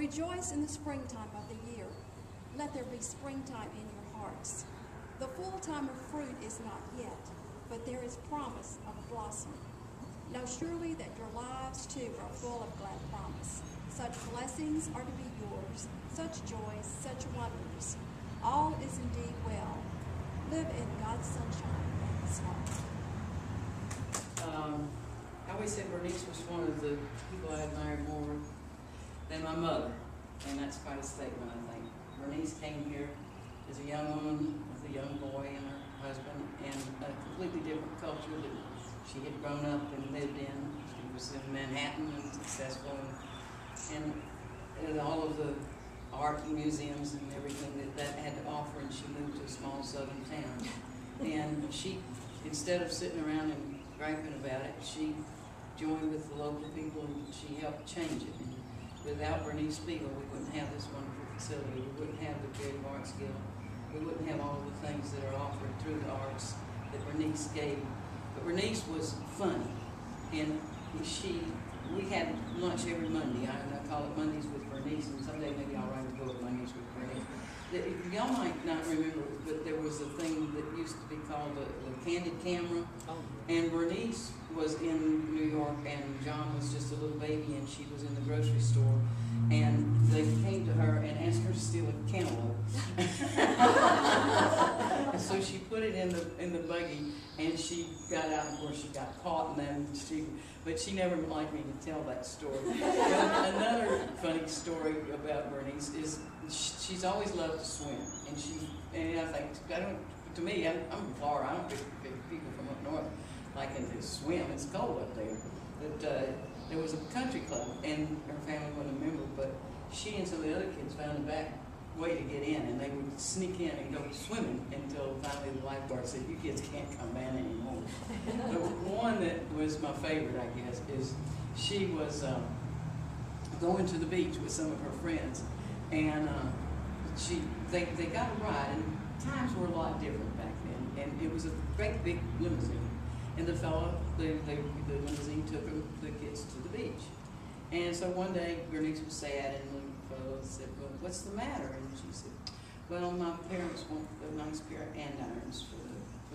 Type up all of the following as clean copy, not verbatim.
Rejoice in the springtime of the year. Let there be springtime in your hearts. The full time of fruit is not yet, but there is promise of a blossom. Know surely that your lives too are full of glad promise. Such blessings are to be yours, such joys, such wonders. All is indeed well. Live in God's sunshine and His heart. I always said Bernice was one of the people I admired more than my mother, and that's quite a statement, I think. Bernice came here as a young woman with a young boy and her husband, and a completely different culture that she had grown up and lived in. She was in Manhattan and successful, and all of the art and museums and everything that had to offer, and she moved to a small southern town. And she, instead of sitting around and griping about it, she joined with the local people and she helped change it. And without Bernice Spigel, we wouldn't have this wonderful facility. We wouldn't have the Creative Arts Guild. We wouldn't have all of the things that are offered through the arts that Bernice gave. But Bernice was funny, and we had lunch every Monday. I call it Mondays with Bernice, and someday maybe I'll write a book, Mondays with Bernice. Y'all might not remember, but there was a thing that used to be called the candid camera, and Bernice was in New York, and John was just a little baby, and she was in the grocery store, and they came to her and asked her to steal a cantaloupe. And so she put it in the buggy, and she got out, and of course she got caught, and then but she never liked me to tell that story. Another funny story about Bernice is she's always loved to swim, and I think, to me, I'm from Florida, I don't think people from up north like to swim, it's cold up there. But there was a country club, and her family wasn't a member, but she and some of the other kids found a back way to get in, and they would sneak in and go swimming until finally the lifeguard said, "You kids can't come in anymore." The one that was my favorite, I guess, is she was going to the beach with some of her friends, and they got a ride, and times were a lot different back then, and it was a great big limousine, and the limousine took the kids to the beach. And so one day Bernice was sad, and the fellow said, "Well, what's the matter?" And she said, "Well, my parents want a nice pair of andirons for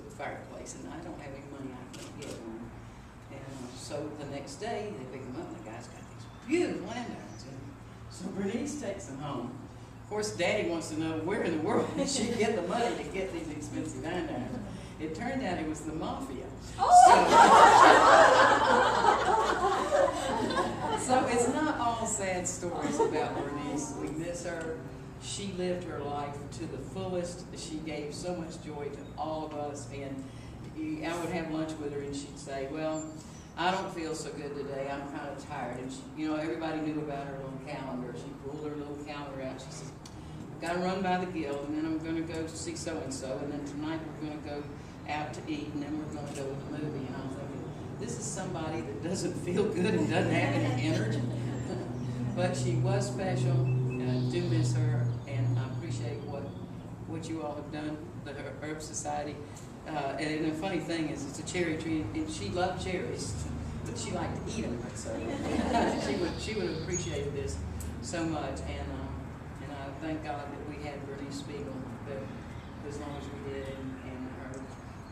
the fireplace, and I don't have any money, I can't get one." And so the next day they pick them up, and the guy's got these beautiful andirons. And so Bernice takes them home. Of course, Daddy wants to know where in the world did she get the money to get these expensive andirons. It turned out it was the mafia. So it's not all sad stories about Bernice. We miss her. She lived her life to the fullest. She gave so much joy to all of us. And I would have lunch with her, and she'd say, "Well, I don't feel so good today. I'm kind of tired." And she, everybody knew about her little calendar. She pulled her little calendar out. She says, "I've got to run by the guild, and then I'm going to go see so-and-so, and then tonight we're going to go out to eat, and then we're going to go to the movie." And I'm thinking, this is somebody that doesn't feel good and doesn't have any energy. But she was special, and I do miss her, and I appreciate what you all have done, the Herb Society. And the funny thing is, it's a cherry tree, and she loved cherries, but she liked to eat them. So she would have appreciated this so much, and I thank God that we had Bernice Spigel as long as we did, and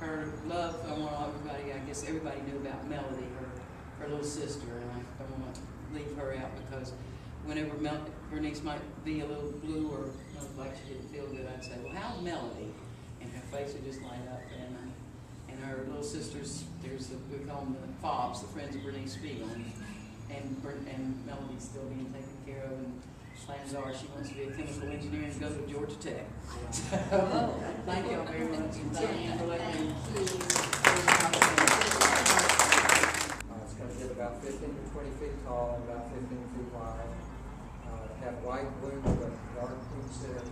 her love. I want everybody, I guess everybody knew about Melody, her little sister, and I don't want to leave her out, because whenever Bernice might be a little blue or like she didn't feel good, I'd say, "Well, how's Melody?" And her face would just light up. And her little sisters, we call them the Fobs, the Friends of Bernice Spigel, and Melody's still being taken care of. And plans are she wants to be a chemical engineer and go to Georgia Tech. So, thank y'all very much. Thank you for letting me. It's going to get about 15 to 20 feet tall and about 15 feet wide. Have white, blue, but dark blue instead.